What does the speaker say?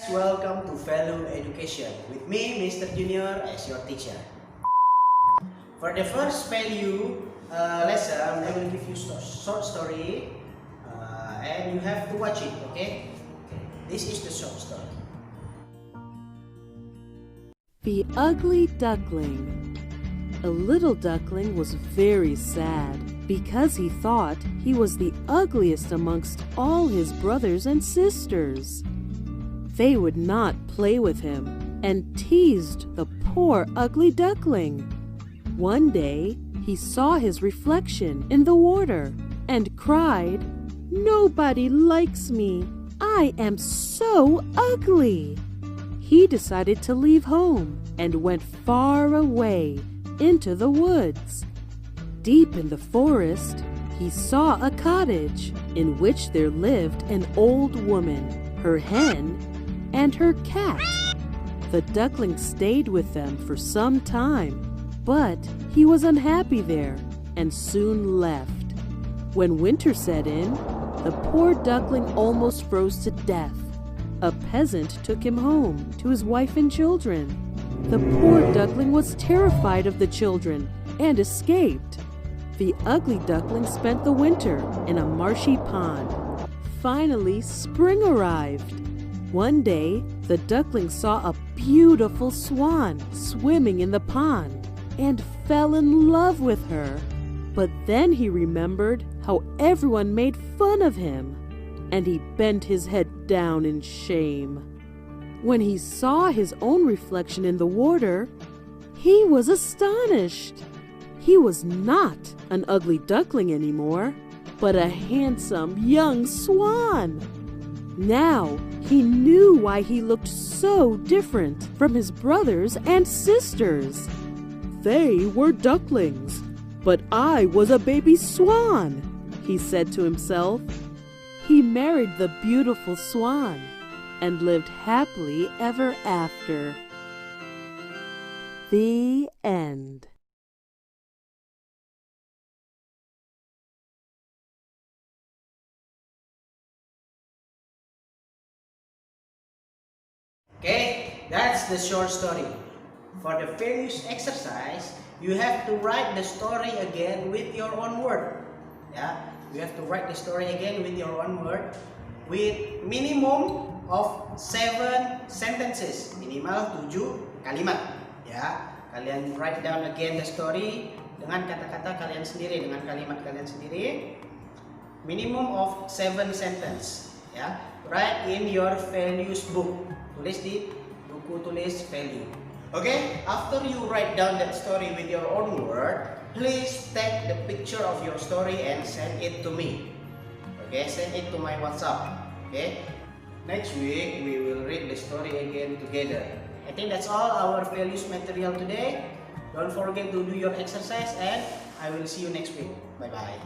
Welcome to Value Education with me, Mr. Junior, as your teacher. For the first value lesson, I will give you a short story and you have to watch it, okay? This is the short story. The Ugly Duckling. A little duckling was very sad because he thought he was the ugliest amongst all his brothers and sisters. They would not play with him and teased the poor ugly duckling. One day, he saw his reflection in the water and cried, "Nobody likes me. I am so ugly." He decided to leave home and went far away into the woods. Deep in the forest, he saw a cottage in which there lived an old woman, her hen, and her cat. The duckling stayed with them for some time, but he was unhappy there and soon left. When winter set in, the poor duckling almost froze to death. A peasant took him home to his wife and children. The poor duckling was terrified of the children and escaped. The ugly duckling spent the winter in a marshy pond. Finally, spring arrived. One day, the duckling saw a beautiful swan swimming in the pond and fell in love with her. But then he remembered how everyone made fun of him, and he bent his head down in shame. When he saw his own reflection in the water, he was astonished. He was not an ugly duckling anymore, but a handsome young swan. Now he knew why he looked so different from his brothers and sisters. They were ducklings, but I was a baby swan, he said to himself. He married the beautiful swan and lived happily ever after. The end. Okay, that's the short story. For the values exercise, you have to write the story again with your own word. Yeah, you have to write the story again with your own word with minimum of 7 sentences, minimal 7 kalimat. Ya, kalian write down again the story dengan kata-kata kalian sendiri, dengan kalimat kalian sendiri. Minimum of 7 sentence. Ya, write in your values book. Tulis di buku tulis value. Okay, after you write down that story with your own word, please take the picture of your story and send it to me. Okay, send it to my WhatsApp. Okay, next week we will read the story again together. I think that's all our values material today. Don't forget to do your exercise and I will see you next week. Bye bye.